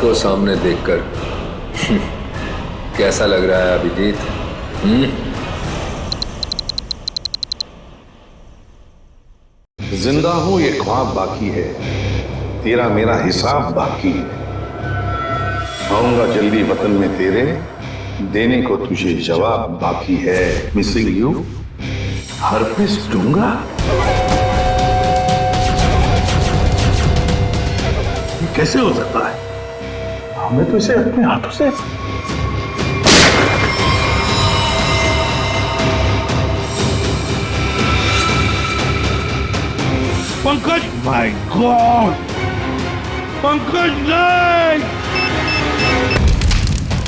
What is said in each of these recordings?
को सामने देखकर कैसा लग रहा है अभिजीत? जिंदा हूं ये ख्वाब बाकी है, तेरा मेरा हिसाब बाकी है। आऊंगा जल्दी वतन में तेरे, देने को तुझे जवाब बाकी है। मिसिंग यू हरपिस दूंगा। ये कैसे हो सकता है? हमें तो इसे अपने हाथों से पंकज, माय गॉड, पंकज नहीं!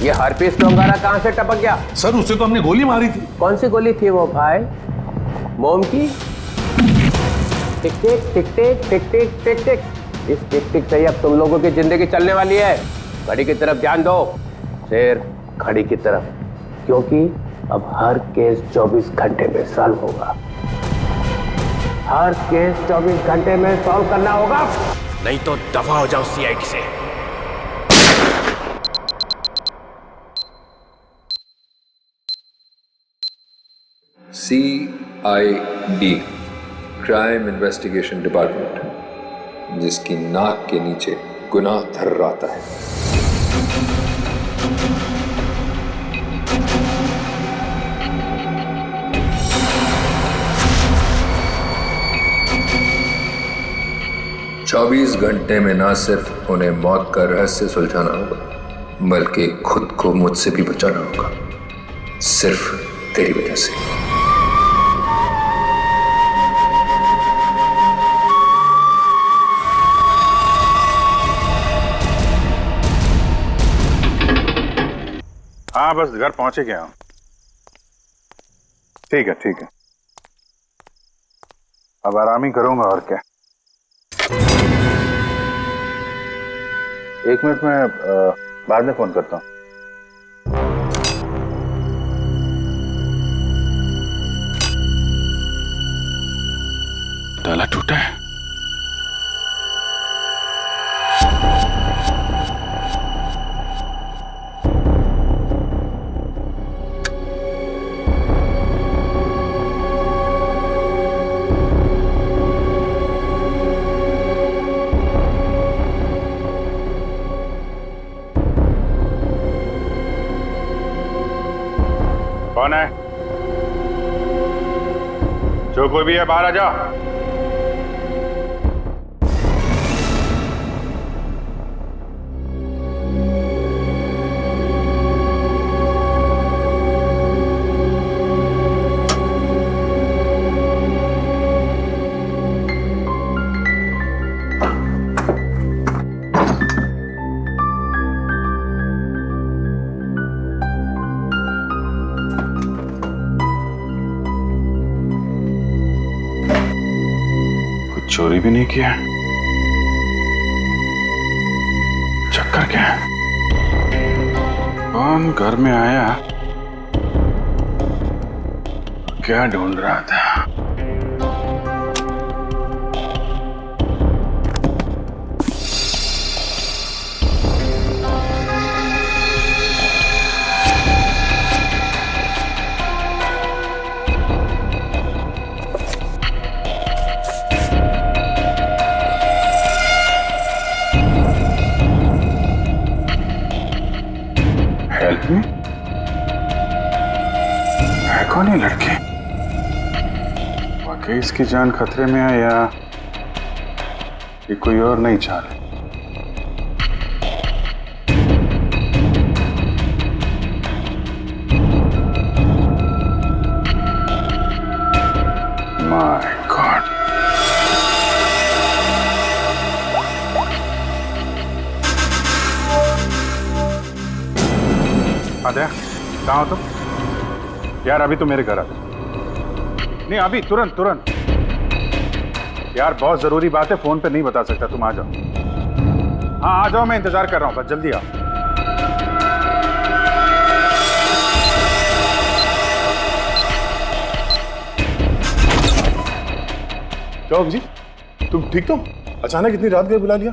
ये हरपीस डोंगारा कहां से टपक गया? सर उसे तो हमने गोली मारी थी। कौन सी गोली थी वो भाई? मोम की? टिक टिक टिक टिक टिक टिक टिक टिक। इस टिक टिक से ही अब तुम लोगों की जिंदगी चलने वाली है। घड़ी की तरफ ध्यान दो, सिर्फ घड़ी की तरफ, क्योंकि अब हर केस 24 घंटे में सॉल्व होगा। हर केस 24 घंटे में सॉल्व करना होगा, नहीं तो दफा हो जाओ सीआईडी से। CID, क्राइम इन्वेस्टिगेशन डिपार्टमेंट, जिसकी नाक के नीचे गुनाह थर्राता है। चौबीस घंटे में ना सिर्फ उन्हें मौत का रहस्य सुलझाना होगा, बल्कि खुद को मुझसे भी बचाना होगा, सिर्फ तेरी वजह से। हाँ बस घर पहुंचे गया हूं। ठीक है ठीक है, अब आराम ही करूंगा और क्या। एक मिनट में बाद में फोन करता हूं। ताला टूटा है। कौन है? जो कोई भी है बाहर आ जा। चोरी भी नहीं किया, चक्कर क्या है? कौन घर में आया, क्या ढूंढ रहा था? Help me? है कौन ये लड़की? वाकई इसकी जान खतरे में है या ये कोई और नई चाल है? माय गॉड, आद्या कहाँ हो तुम? यार अभी तो मेरे घर आ। नहीं अभी तुरंत तुरंत यार, बहुत जरूरी बात है, फोन पे नहीं बता सकता। तुम आ जाओ। हाँ आ जाओ, मैं इंतजार कर रहा हूँ, बस जल्दी आओ। क्या जी, तुम ठीक तो? अचानक इतनी रात गए बुला लिया,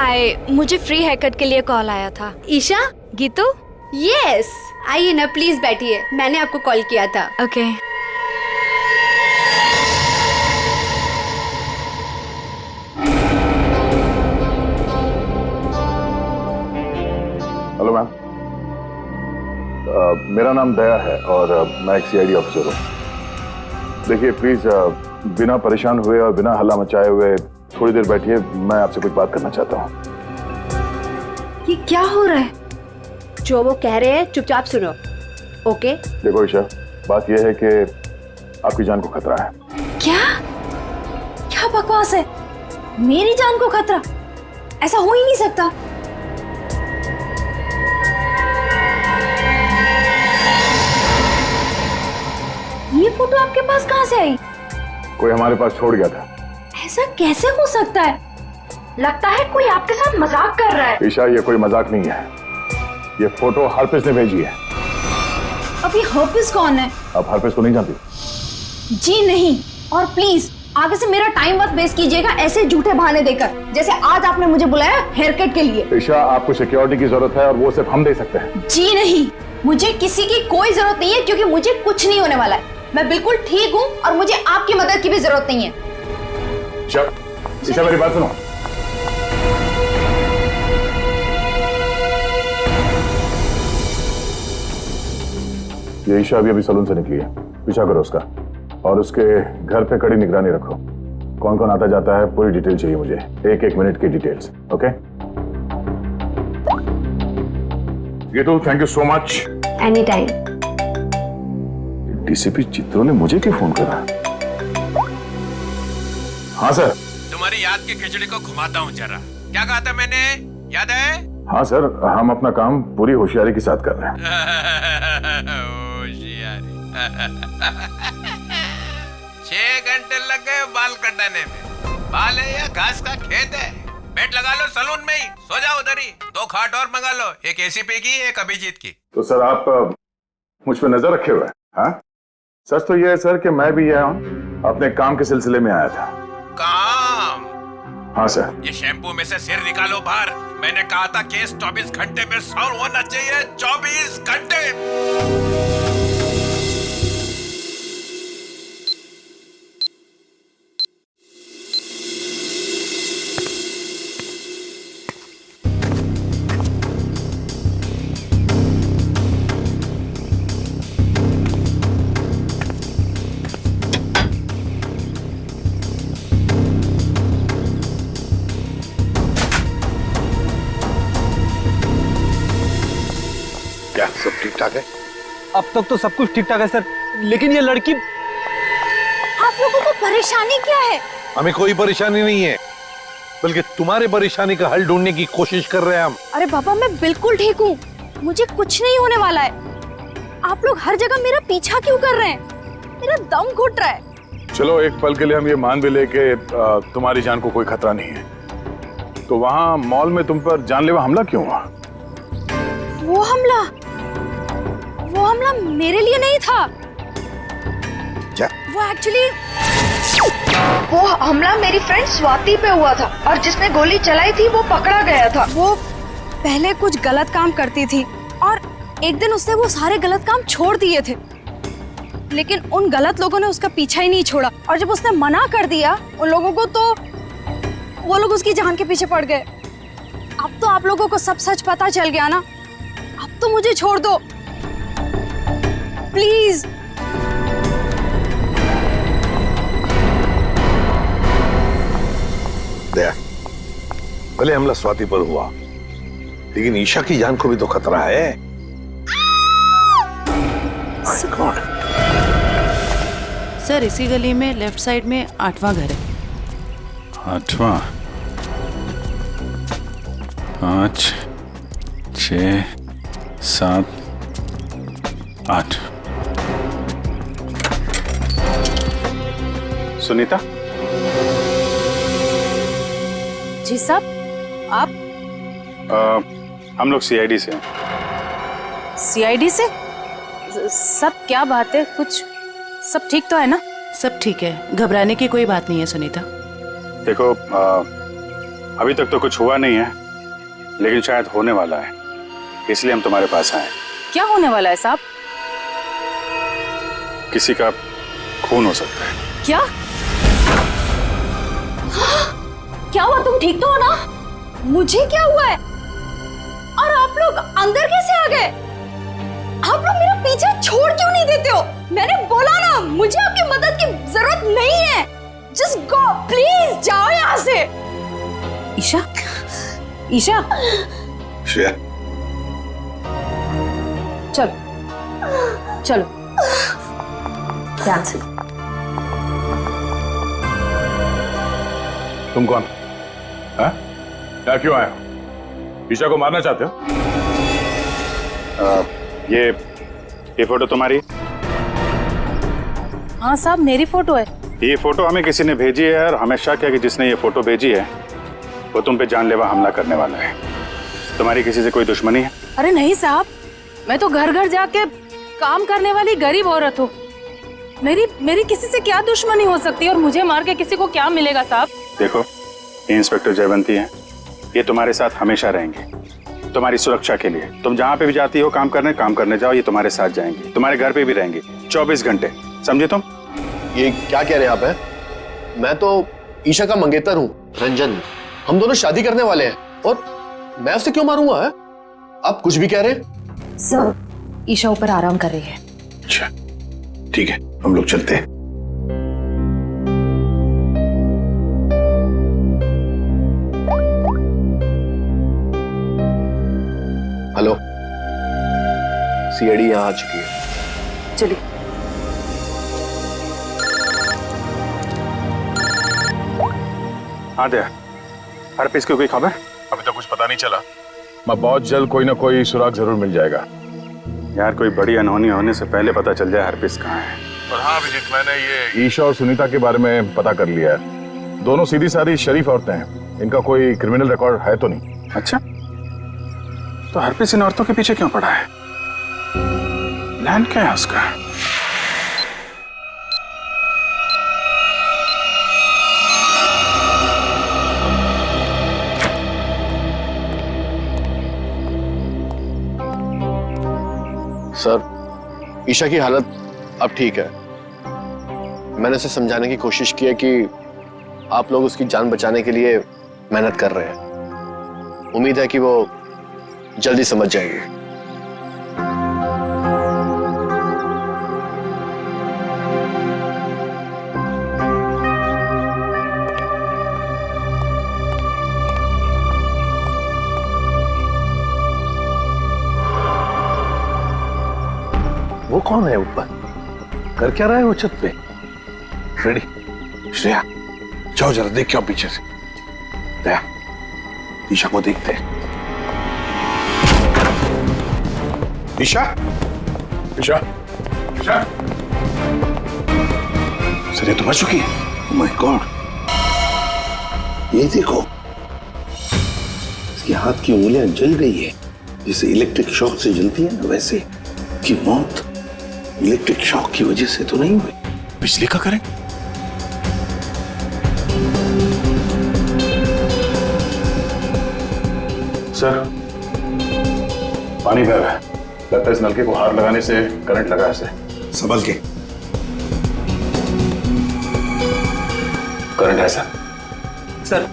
हाय, मुझे फ्री हेयर कट के लिए कॉल आया था। ईशा? गीतू? यस, आइए ना प्लीज बैठिए, मैंने आपको कॉल किया था। ओके। हेलो मैम, मेरा नाम दया है और मैं एक सीआईडी ऑफिसर हूँ। देखिए प्लीज बिना परेशान हुए और बिना हल्ला मचाए हुए थोड़ी देर बैठिए, मैं आपसे कुछ बात करना चाहता हूँ। ये क्या हो रहा है? जो वो कह रहे हैं चुपचाप सुनो, ओके? देखो ईशा, बात यह है कि आपकी जान को खतरा है। क्या क्या बकवास है? मेरी जान को खतरा? ऐसा हो ही नहीं सकता। ये फोटो आपके पास कहां से आई? कोई हमारे पास छोड़ गया था। ऐसा कैसे हो सकता है? लगता है कोई आपके साथ मजाक कर रहा है। ईशा, ये कोई मजाक नहीं है, ये फोटो हरप्रीत ने भेजी है। अब ये हरप्रीत कौन है? आप हरप्रीत को नहीं जानती? जी नहीं, और प्लीज आगे से मेरा टाइम मत वेस्ट कीजिएगा ऐसे झूठे बहाने देकर, जैसे आज आपने मुझे बुलाया हेयर कट के लिए। ईशा, आपको सिक्योरिटी की जरूरत है और वो सिर्फ हम दे सकते हैं। जी नहीं, मुझे किसी की कोई जरूरत नहीं है, क्योंकि मुझे कुछ नहीं होने वाला है। मैं बिल्कुल ठीक हूँ और मुझे आपकी मदद की भी जरूरत नहीं है। चल ईशा, मेरी बात सुनो। ये ईशा अभी सलून से निकली है, पीछा करो उसका और उसके घर पे कड़ी निगरानी रखो। कौन कौन आता जाता है पूरी डिटेल चाहिए मुझे, एक एक मिनट की details. Okay Geetu, thank you so much. Any time. DCP चित्रों ने मुझे क्यों फोन करा? हाँ सर। तुम्हारी याद की खिचड़ी को घुमाता हूँ जरा। क्या कहा था मैंने, याद है? हाँ सर, हम अपना काम पूरी होशियारी के साथ कर रहे हैं। होशियारी। 6 घंटे लग गए बाल कटाने में। बाल है या घास का खेत है? बेड लगा लो सलून में ही, सो जाओ उधर ही। 2 खाट और मंगा लो, एक एसीपी की, एक अभिजीत की। तो सर आप मुझ पे नजर रखे हुए हैं? हाँ, सच तो ये है सर कि मैं भी यहाँ अपने काम के सिलसिले में आया था। काम? हाँ सर। ये शैम्पू में से सिर निकालो बाहर। मैंने कहा था केस 24 घंटे में सॉल्व होना चाहिए। 24 घंटे। क्या सब ठीक ठाक है? अब तक तो सब कुछ ठीक ठाक है सर, लेकिन ये लड़की। आप लोगों को परेशानी क्या है? हमें कोई परेशानी नहीं है, बल्कि तुम्हारे परेशानी का हल ढूंढने की कोशिश कर रहे हैं हम। अरे बाबा, मैं बिल्कुल ठीक हूँ, मुझे कुछ नहीं होने वाला है। आप लोग हर जगह मेरा पीछा क्यों कर रहे हैं? मेरा दम घुट रहा है। चलो एक पल के लिए हम ये मान भी ले कि तुम्हारी जान को कोई खतरा नहीं है, तो वहाँ मॉल में तुम पर जानलेवा हमला क्यों हुआ? वो हमला मेरे लिए नहीं था। क्या? वो हमला मेरी फ्रेंड स्वाति पे हुआ था, और जिसने गोली चलाई थी वो पकड़ा गया था। वो पहले कुछ गलत काम करती थी और एक दिन उसने वो सारे गलत काम छोड़ दिए थे, लेकिन उन गलत लोगों ने उसका पीछा ही नहीं छोड़ा, और जब उसने मना कर दिया उन लोगों को, तो वो लोग उसकी जान के पीछे पड़ गए। अब तो आप लोगों को सब सच पता चल गया ना, अब तो मुझे छोड़ दो प्लीज। दया, भले हमला स्वाति पर हुआ, लेकिन ईशा की जान को भी तो खतरा है। My God. सर इसी गली में लेफ्ट साइड में 8वां घर है। 8वां? 5, 6, 7, 8। सुनीता? जी साहब, आप? हम लोग सीआईडी से हैं। सीआईडी से? सब क्या बात है? कुछ सब ठीक तो है ना? सब ठीक है, घबराने की कोई बात नहीं है सुनीता। देखो, अभी तक तो कुछ हुआ नहीं है, लेकिन शायद होने वाला है, इसलिए हम तुम्हारे पास आए। क्या होने वाला है साहब? किसी का खून हो सकता है। क्या? क्या हुआ? तुम ठीक तो हो ना? मुझे क्या हुआ है? और आप लोग अंदर कैसे आ गए? आप लोग मेरा पीछा छोड़ क्यों नहीं देते हो? मैंने बोला ना, मुझे आपकी मदद की जरूरत नहीं है। जस्ट गो, प्लीज जाओ यहाँ से। ईशा, ईशा, श्रेया, चलो चलो ध्यान से। तुम कौन? हाँ? क्या क्यों आए हो? ईशा को मारना चाहते हो? ये फोटो तुम्हारी? हाँ साहब, मेरी फोटो है। ये फोटो हमें किसी ने भेजी है और हमें शक है कि जिसने ये फोटो भेजी है वो तुम पे जानलेवा हमला करने वाला है। तुम्हारी किसी से कोई दुश्मनी है? अरे नहीं साहब, मैं तो घर घर जाके काम करने वाली गरीब औरत हूँ। मेरी किसी से क्या दुश्मनी हो सकती है और मुझे मार के किसी को क्या मिलेगा साहब? देखो, ये इंस्पेक्टर जयवंती हैं, ये तुम्हारे साथ हमेशा रहेंगे, तुम्हारी सुरक्षा के लिए। तुम जहाँ पे भी जाती हो काम करने जाओ, ये तुम्हारे साथ जाएंगे, तुम्हारे घर पे भी रहेंगे 24 घंटे, समझे तुम? ये क्या कह रहे हैं आप? हैं? मैं तो ईशा का मंगेतर हूँ, रंजन। हम दोनों शादी करने वाले हैं और मैं उसे क्यों मारूंगा? है? आप कुछ भी कह रहे हैं? सर, ईशा ऊपर आराम कर रही है। अच्छा ठीक है, हम लोग चलते हैं। हेलो, सीआईडी यहाँ आ चुकी है। चलिए। हाँ दया, हर पीस की कोई खबर? अभी तो कुछ पता नहीं चला। मैं बहुत जल्द कोई ना कोई सुराग जरूर मिल जाएगा। यार, कोई बड़ी अनहोनी होने से पहले पता चल जाए हर पीस कहाँ है। और हाँ अभिजीत, मैंने ये ईशा और सुनीता के बारे में पता कर लिया है। दोनों सीधी सादी शरीफ औरतें हैं, इनका कोई क्रिमिनल रिकॉर्ड है तो नहीं। अच्छा, तो हर पीस इन औरतों के पीछे क्यों पड़ा है? प्लान क्या है उसका? सर, ईशा की हालत अब ठीक है। मैंने उसे समझाने की कोशिश की है कि आप लोग उसकी जान बचाने के लिए मेहनत कर रहे हैं। उम्मीद है कि वो जल्दी समझ जाएगी। वो कौन है ऊपर? कर क्या रहा है वो छत पे? फ्रेडी, श्रेया, जाओ जरा देख क्या पीछे से। दया, ईशा को देखते हैं। ईशा, ईशा, ईशा, सर ये तो मर चुकी है। ओह माय गॉड, ये देखो, इसके हाथ की उंगलियां जल गई है, जैसे इलेक्ट्रिक शॉक से जलती है ना, वैसे। की मौत इलेक्ट्रिक शॉक की वजह से तो नहीं हुई, बिजली का करंट। सर, पानी बह रहा है, लगता है इस नलके को हाथ लगाने से करंट लगा है। संभल के। करंट है सर। सर,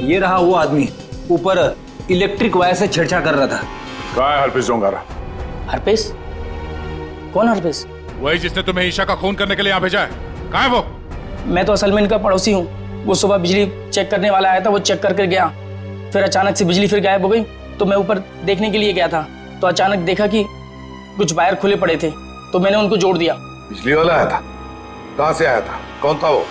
ये रहा वो आदमी, ऊपर इलेक्ट्रिक वायर से छेड़छाड़ कर रहा था। कहाँ है हरपीस डोंगारा? हरपेश? कौन हरपेश? वही जिसने तुम्हें ईशा का खून करने के लिए यहाँ भेजा है। कहाँ है वो? मैं तो असल में इनका पड़ोसी हूँ। वो सुबह बिजली चेक करने वाला आया था, वो चेक करके गया, फिर अचानक से बिजली फिर गायब हो गई। तो मैं ऊपर देखने के लिए गया था, तो अचानक देखा कि कुछ वायर खुले पड़े थे, तो मैंने उनको जोड़ दिया। बिजली वाला आया था? कहां से आया था? कौन था वो?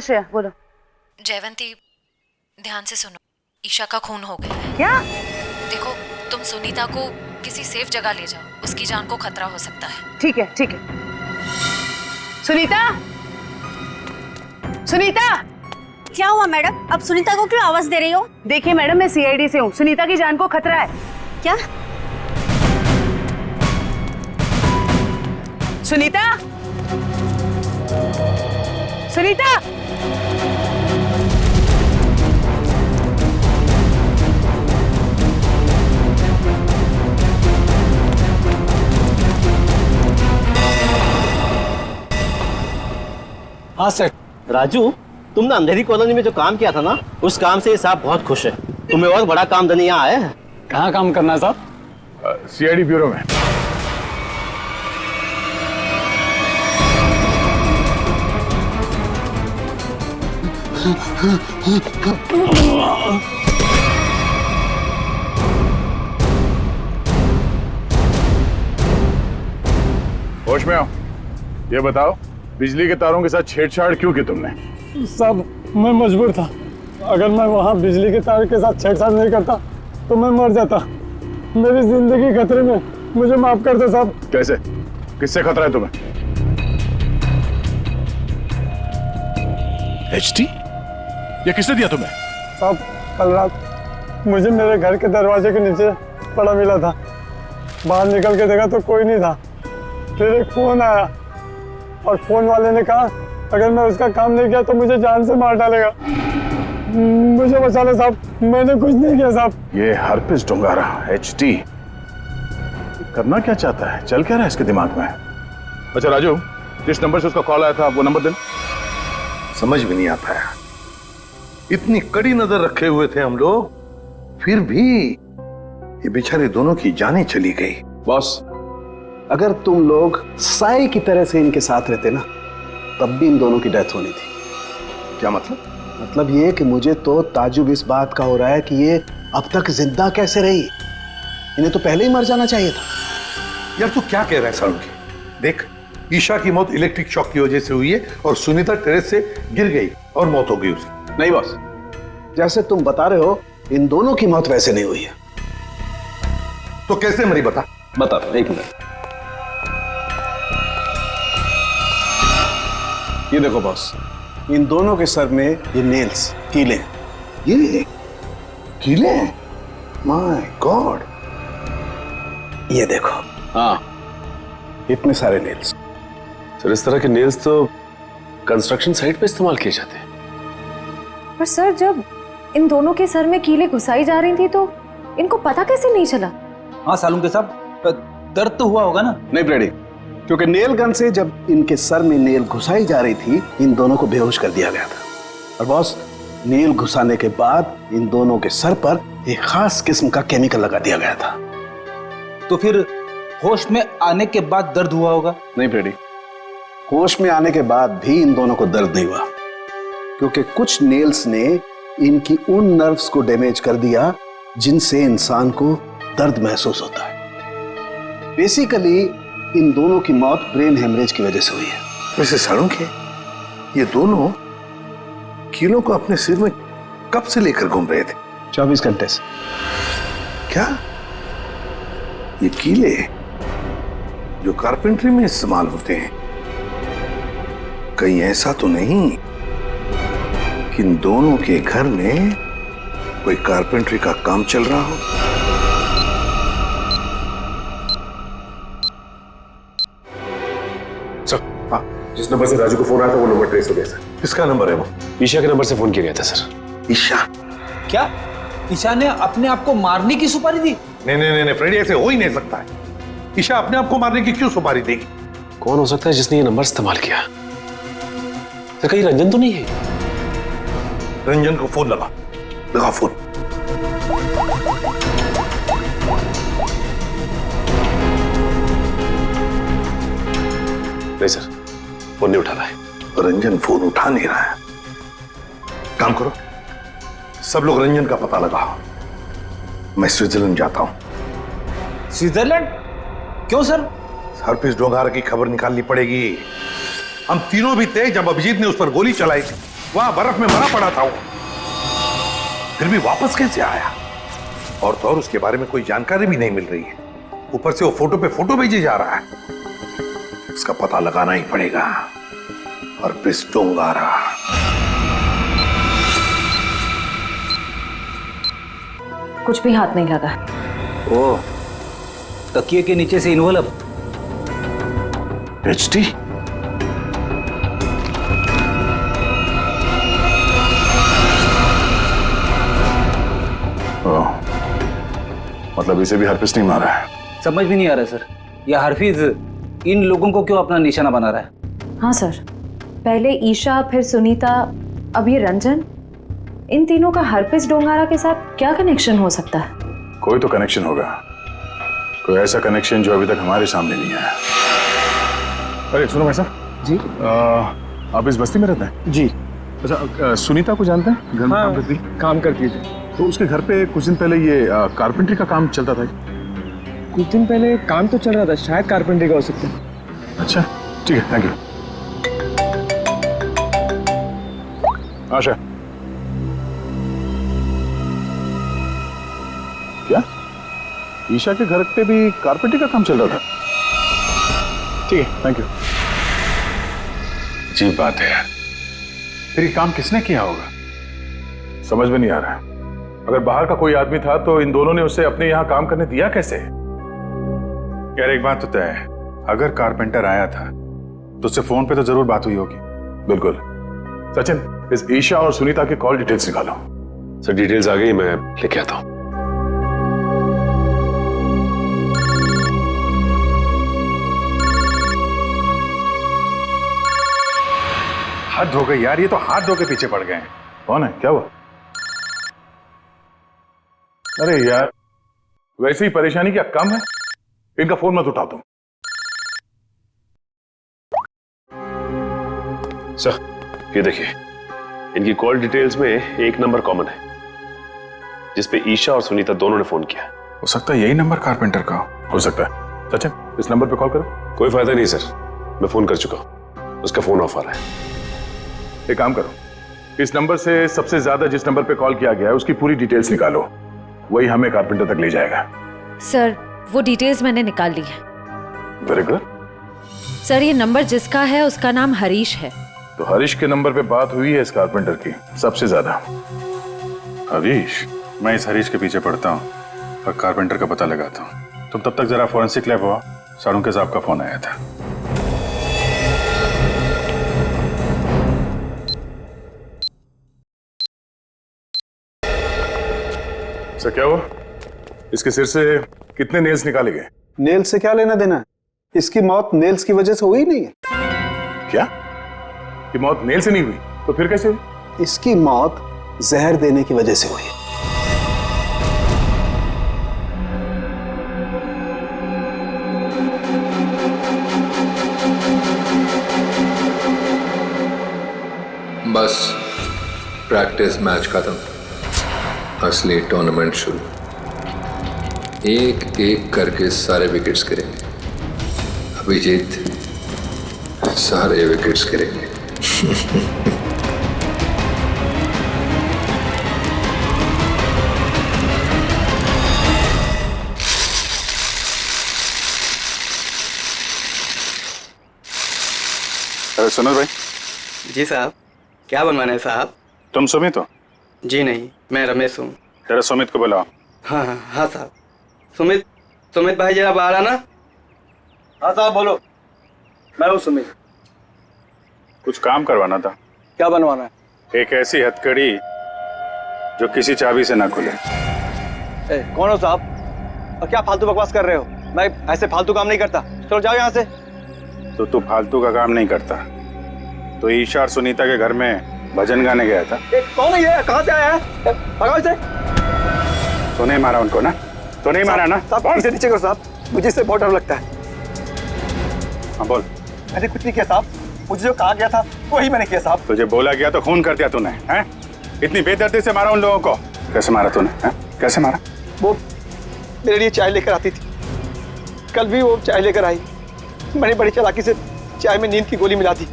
हाँ श्रेया बोलो। जयवंती ध्यान से सुनो, ईशा का खून हो गया है। क्या? देखो तुम सुनीता को किसी सेफ जगह ले जाओ, उसकी जान को खतरा हो सकता है। ठीक है ठीक है। सुनीता, सुनीता। क्या हुआ मैडम? अब सुनीता को क्यों आवाज दे रही हो? देखिए मैडम, मैं सीआईडी से हूँ, सुनीता की जान को खतरा है। क्या? सुनीता, सुनीता। हाँ सर। राजू, तुमने अंधेरी कॉलोनी में जो काम किया था ना, उस काम से ये साहब बहुत खुश है। तुम्हें और बड़ा काम देने यहाँ आए हैं। कहाँ काम करना है साहब? सीआईडी ब्यूरो में। होश में आओ, ये बताओ बिजली के तारों के साथ छेड़छाड़ क्यों की तुमने? साहब मैं मजबूर था, अगर मैं वहाँ बिजली के तार के साथ छेड़छाड़ नहीं करता तो मैं मर जाता। मेरी जिंदगी खतरे में, मुझे माफ कर दो साहब। कैसे? किससे खतरा है तुम्हें? एचटी? ये किसने दिया तुम्हें? साहब कल रात मुझे मेरे घर के दरवाजे के नीचे पड़ा मिला था, बाहर निकल के देखा तो कोई नहीं था। फिर एक फोन आया और फोन वाले ने कहा अगर मैं उसका काम नहीं किया तो मुझे जान से मार डालेगा। मुझे बचा ले साहब, मैंने कुछ नहीं किया साहब। ये हरपिस डोंगारा एचटी करना क्या चाहता है? चल क्या रहा है इसके दिमाग में? अच्छा राजू, जिस नंबर से उसका कॉल आया था वो नंबर देना। समझ में नहीं आता है, इतनी कड़ी नजर रखे हुए थे हम लोग, फिर भी ये बेचारे दोनों की जानें चली गई। बॉस, अगर तुम लोग साई की तरह से इनके साथ रहते ना, तब भी इन दोनों की डेथ होनी थी। क्या मतलब? मतलब ये कि मुझे तो ताजुब इस बात का हो रहा है कि ये अब तक जिंदा कैसे रही। इन्हें तो पहले ही मर जाना चाहिए था। यार तू क्या कह रहा है सालुंकी? देख, ईशा की मौत इलेक्ट्रिक शॉक की वजह से हुई है और सुनीता टेरेस से गिर गई और मौत हो गई उसकी। नहीं बॉस, जैसे तुम बता रहे हो इन दोनों की मौत वैसे नहीं हुई है। तो कैसे मरी बता? बता दो, एक मिनट। ये देखो बॉस, इन दोनों के सर में ये नेल्स, कीले। ये कीले? My God. ये देखो, हाँ इतने सारे नेल्स। सर इस तरह के नेल्स तो कंस्ट्रक्शन साइट पे इस्तेमाल किए जाते हैं। पर सर जब इन दोनों के सर में कीले घुसाई जा रही थी तो इनको पता कैसे नहीं चला? हाँ सालुंके साहब, दर्द तो हुआ होगा ना? नहीं ब्रेडी, क्योंकि नेल गन से जब इनके सर में नेल घुसाई जा रही थी, इन दोनों को बेहोश कर दिया गया था। और बॉस, नेल घुसाने के बाद इन दोनों के सर पर एक खास किस्म का केमिकल लगा दिया गया था। तो फिर होश में आने के बाद दर्द हुआ होगा? नहीं ब्रेडी, होश में आने के बाद भी इन दोनों को दर्द नहीं हुआ, क्योंकि कुछ नेल्स ने इनकी उन नर्व्स को डैमेज कर दिया जिनसे इंसान को दर्द महसूस होता है। बेसिकली इन दोनों की मौत ब्रेन हेमरेज की वजह से हुई है। वैसे सालुंके, ये दोनों कीलों को अपने सिर में कब से लेकर घूम रहे थे? 24 घंटे से। क्या ये कीले जो कारपेंट्री में इस्तेमाल होते हैं, कहीं ऐसा तो नहीं कि इन दोनों के घर में कोई कारपेंट्री का काम चल रहा हो? सर, हाँ, जिस नंबर से राजू को फोन आया था वो नंबर ट्रेस हो गया सर। किसका नंबर है वो? ईशा के नंबर से फोन किया गया था सर। ईशा? क्या ईशा ने अपने आप को मारने की सुपारी दी? नहीं फ्रेडी, ऐसे हो ही नहीं सकता है। ईशा अपने आप को मारने की क्यों सुपारी देगी? कौन हो सकता है जिसने ये नंबर इस्तेमाल किया? सर कहीं रंजन तो नहीं है? रंजन को फोन लगा फोन। नहीं सर, फोन नहीं उठा रहा है। रंजन फोन उठा नहीं रहा है। काम करो, सब लोग रंजन का पता लगाओ। मैं स्विट्जरलैंड जाता हूं। स्विट्जरलैंड? क्यों सर? हरपिस डोंगारा की खबर निकालनी पड़ेगी। हम तीनों भी थे जब अभिजीत ने उस पर गोली चलाई थी। वहां बर्फ में मरा पड़ा था वो, फिर भी वापस कैसे आया? और तो और उसके बारे में कोई जानकारी भी नहीं मिल रही है। ऊपर से वो फोटो पे फोटो भेजे जा रहा है। इसका पता लगाना ही पड़ेगा। हरपिस डोंगारा। कुछ भी हाथ नहीं लगा। ओ, तकिए के नीचे से इन्वॉल्व। एचटी, मतलब इसे भी हरपिस नहीं मारा है? समझ भी नहीं आ रहा सर, यह हरफिज इन लोगों को क्यों अपना निशाना बना रहा है? हाँ सर, पहले ईशा, फिर सुनीता, अब ये रंजन। इन तीनों का हरपिस डोंगारा के साथ क्या कनेक्शन हो सकता है? कोई तो कनेक्शन होगा, कोई ऐसा कनेक्शन जो अभी तक हमारे सामने नहीं आया। अरे सुनो भाई साहब जी, आप इस बस्ती में रहते हैं? जी। अच्छा, सुनीता को जानते हैं? घर में काम करती? काम करती थी। तो उसके घर पे कुछ दिन पहले ये कारपेंट्री का काम चलता था। कुछ दिन पहले काम तो चल रहा था, शायद कारपेंट्री का हो सकता है। अच्छा ठीक है, थैंक यू। आशा, क्या ईशा के घर पे भी कारपेंट्री का काम चल रहा था? ठीक है, थैंक यू। अजीब बात है यार, फिर ये काम किसने किया होगा? समझ में नहीं आ रहा है। अगर बाहर का कोई आदमी था तो इन दोनों ने उसे अपने यहाँ काम करने दिया कैसे? यार एक बात तो तय है, अगर कारपेंटर आया था तो उससे फोन पे तो जरूर बात हुई होगी। बिल्कुल। सचिन, इस ईशा और सुनीता के कॉल डिटेल्स निकालो। सर डिटेल्स आ गई, मैं लेके आता हूँ। हद हो गई यार, ये तो हाथ धो के पीछे पड़ गए हैं। कौन है, क्या हुआ? अरे यार, वैसे ही परेशानी क्या कम है? इनका फोन मत उठा तुम। सर ये देखिए, इनकी कॉल डिटेल्स में एक नंबर कॉमन है जिसपे ईशा और सुनीता दोनों ने फोन किया। हो सकता है यही नंबर कारपेंटर का हो सकता है। सचिन, इस नंबर पे कॉल करो। कोई फायदा नहीं सर, मैं फोन कर चुका हूं, उसका फोन ऑफ आ रहा है। एक काम करो, इस नंबर से सबसे ज्यादा जिस नंबर पे कॉल किया गया है उसकी पूरी डिटेल्स निकालो, वही हमें कारपेंटर तक ले जाएगा। सर वो डिटेल्स मैंने निकाल ली है। Very good. सर ये नंबर जिसका है उसका नाम हरीश है। तो हरीश के नंबर पे बात हुई है इस कारपेंटर की सबसे ज्यादा। हरीश, मैं इस हरीश के पीछे पड़ता हूँ और कारपेंटर का पता लगाता हूँ। तुम तब तक जरा फॉरेंसिक लैब हुआ, साड़ू साहब का फोन आया था। सर क्या हुआ? इसके सिर से कितने नेल्स निकाले गए? नेल से क्या लेना देना? इसकी मौत नेल्स की वजह से हुई नहीं है। क्या? कि मौत नेल से नहीं हुई तो फिर कैसे हुई? इसकी मौत जहर देने की वजह से हुई है। बस प्रैक्टिस मैच खत्म, असली टूर्नामेंट शुरू। एक एक करके सारे विकेट्स गिरेंगे। अभिजीत सारे विकेट्स गिरेंगे। अरे सुनो भाई। जी साहब, क्या बनवाना है साहब? तुम सुमित हो? जी नहीं, मैं रमेश हूँ। जरा सुमित को बुलाओ। हाँ हाँ हाँ साहब। सुमित, सुमित भाई जरा बाहर आना। हाँ साहब बोलो। मैं हूँ सुमित। कुछ काम करवाना था। क्या बनवाना है? एक ऐसी हथकड़ी जो किसी चाबी से ना खुले। कौन हो साहब और क्या फालतू बकवास कर रहे हो? मैं ऐसे फालतू काम नहीं करता, चलो जाओ यहाँ से। तो तू फालतू का काम नहीं करता तो ईशा और सुनीता के घर में भजन गाने गया था। कौन है ये? कहाँ से आया है? भगाओ इसे। तो नहीं मारा उनको ना? तो नहीं मारा ना? साहब इसे नीचे करो साहब, मुझे इससे बहुत डर लगता है। हाँ बोल। मैंने कुछ नहीं किया साहब, मुझे जो कहा गया था वही मैंने किया साहब। तुझे बोला गया तो खून कर दिया तूने, हैं? इतनी बेदर्दी से मारा उन लोगों को? कैसे मारा तूने, हैं? कैसे मारा? वो मेरे लिए चाय लेकर आती थी, कल भी वो चाय लेकर आई। मैंने बड़ी चालाकी से चाय में नींद की गोली मिला दी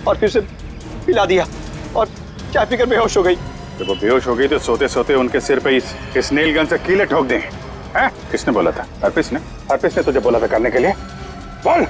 और फिर उसे पिला दिया। और क्या फिकर बेहोश हो गई। जब वो बेहोश हो गई तो सोते सोते उनके सिर पे इस नेल गन से कीले ठोक दें। हैं? किसने बोला था? हरप्रीत ने तुझे बोला था करने के लिए? बोल।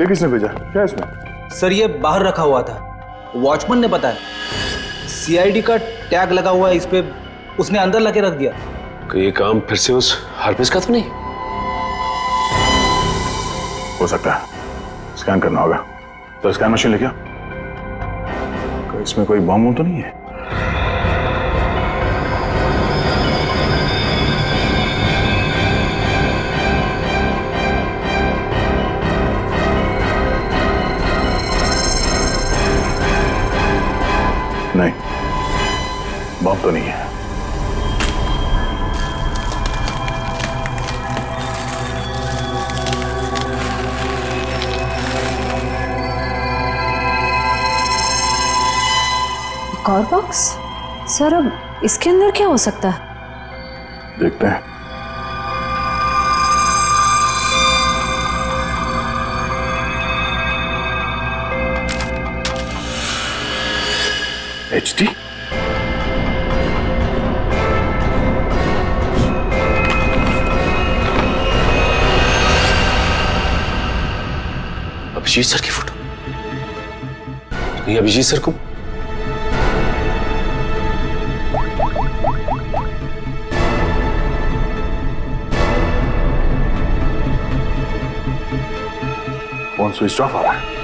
ये किसने भेजा? क्या इसमें? सर ये बाहर रखा हुआ था, वॉचमैन ने बताया। सीआईडी का टैग लगा हुआ है इस पे, उसने अंदर लगे रख दिया। कि ये काम फिर से उस हरप्रीत का तो नहीं? हो सकता है, स्कैन करना होगा। तो स्कैन मशीन लेके आओ। इसमें कोई बम तो नहीं है? नहीं, बम तो नहीं है। एक और बॉक्स? सर अब इसके अंदर क्या हो सकता है? देखते हैं। HD? अभिजीत सर की फोटो? ये अभिजीत सर को फोन स्विच ऑफ आ रहा है।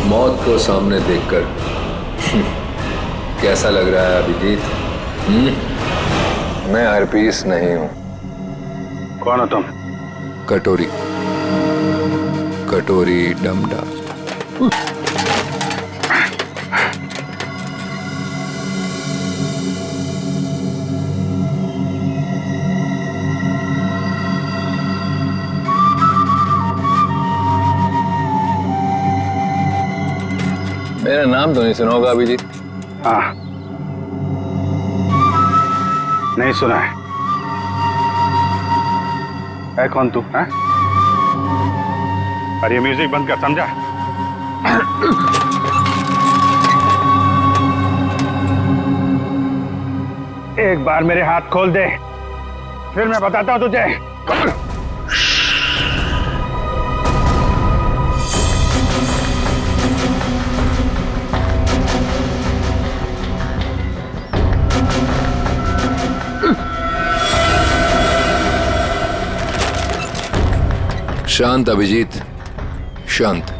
मौत को सामने देखकर कैसा लग रहा है अभिजीत? मैं हरप्रीत नहीं हूं। कौन हो तुम? कटोरी, कटोरी डमडा। मेरा नाम तो नहीं सुना होगा अभिजीत? हाँ, नहीं सुना है। कौन तू? हाँ? और ये म्यूजिक बंद कर, समझा? एक बार मेरे हाथ खोल दे, फिर मैं बताता हूं तुझे। शांत अभिजीत, शांत।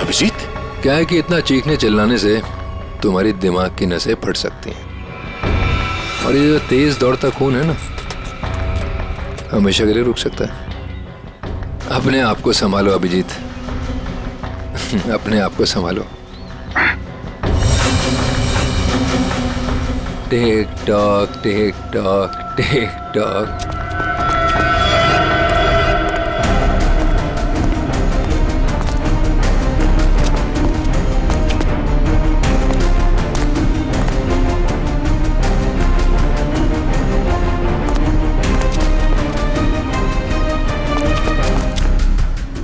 अभिजीत? क्या है कि इतना चीखने चिल्लाने से तुम्हारी दिमाग की नसें फट सकती हैं, और ये जो तेज दौड़ता खून है ना, हमेशा के लिए रुक सकता है। अपने आप को संभालो अभिजीत, अपने आप को संभालो। टिक tock, tick tock, tick talk.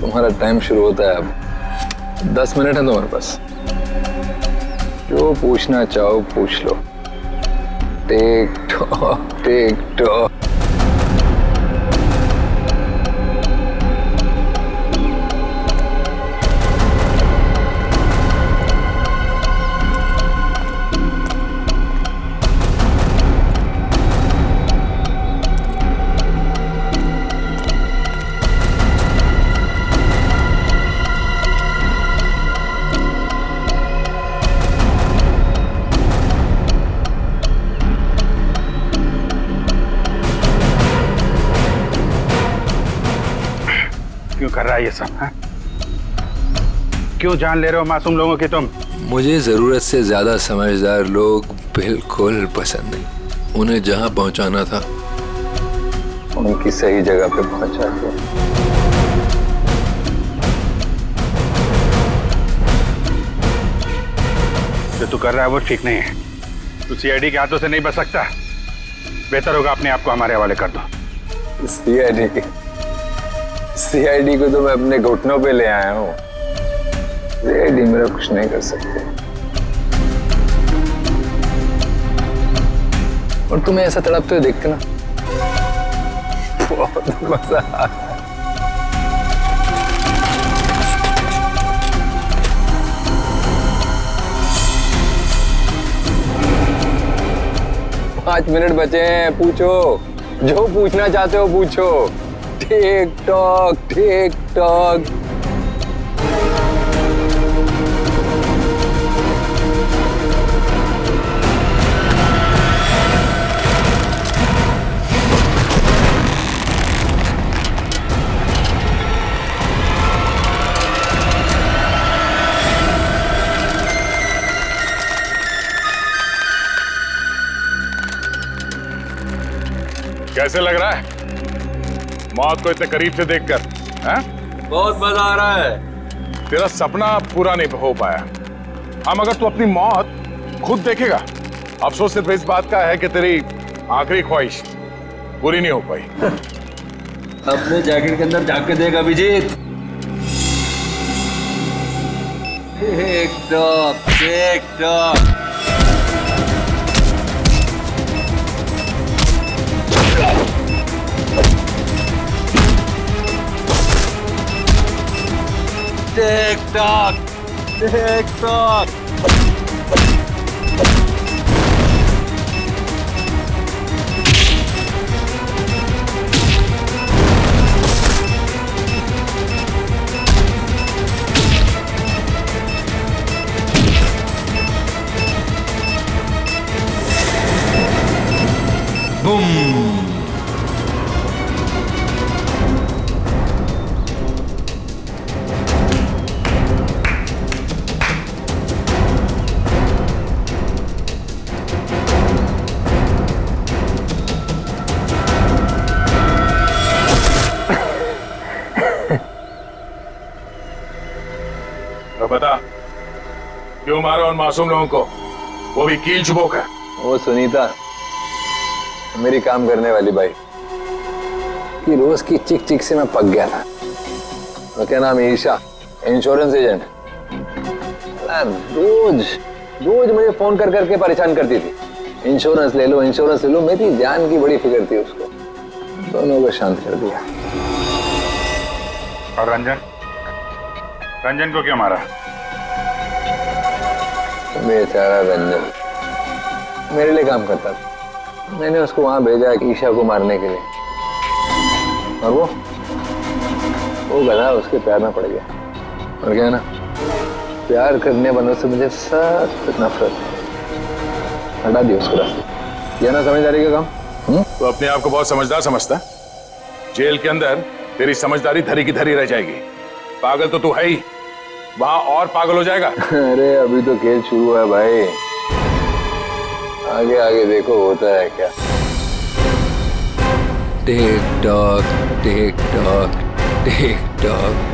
तुम्हारा टाइम शुरू होता है अब। 10 मिनट है तुम्हारे पास, जो पूछना चाहो पूछ लो। टिक टॉक टिक टॉक। क्यों कर रहा है ये सब? हा? क्यों जान ले रहे हो मासूम लोगों की तुम? मुझे जरूरत से ज्यादा समझदार लोग बिल्कुल पसंद नहीं। उन्हें जहां पहुंचाना था उनकी सही जगह पे पहुंचा दिया। जो तू कर रहा है वो ठीक नहीं है। तू सीआईडी के हाथों से नहीं बच सकता। बेहतर होगा अपने आप को हमारे हवाले कर दो। सीआईडी को तो मैं अपने घुटनों पे ले आया हूँ। सीआईडी मेरा कुछ नहीं कर सकते। और तुम्हें ऐसा तड़पते हुए देख के ना बहुत मजा आ रहा है। 5 मिनट बचे हैं, पूछो जो पूछना चाहते हो पूछो। टिक टॉक टिक टॉक। कैसे लग रहा है मौत को इतने करीब से देखकर? बहुत मजा आ रहा है। तेरा सपना पूरा नहीं हो पाया। हम अगर तू अपनी मौत खुद देखेगा, अफसोस सिर्फ इस बात का है कि तेरी आखिरी ख्वाहिश पूरी नहीं हो पाई। अपने जैकेट के अंदर झांक के देख Abhijeet. Tick tock tick tock. Tick tock tick tock. Boom. तो बता क्यों मारा उन मासूम लोगों को, वो भी कील चुबो कर? वो सुनीता मेरी काम करने वाली बाई कि रोज की चिक चिक से मैं पक गया था। तो क्या नाम है, ईशा, इंश्योरेंस एजेंट। रोज रोज मुझे फोन कर करके परेशान करती थी, इंश्योरेंस ले लो इंश्योरेंस ले लो। मेरी जान की बड़ी फिक्र थी उसको। दोनों को शांत कर दिया। और रंजन, रंजन को क्यों मारा? बेचारा रंजन मेरे लिए काम करता था। मैंने उसको वहां भेजा ईशा को मारने के लिए, और वो गधा उसके प्यार में पड़ गया। और क्या ना, प्यार करने वालों से मुझे सख्त नफरत। हटा दिया उसको रास्ते। यह ना समझदारी का काम। तो अपने आप को बहुत समझदार समझता है। जेल के अंदर तेरी समझदारी धरी की धरी रह जाएगी। पागल तो तू है ही, वहां और पागल हो जाएगा। अरे अभी तो खेल शुरू हुआ है भाई, आगे आगे देखो होता है क्या। टिक tock tick tock tick talk.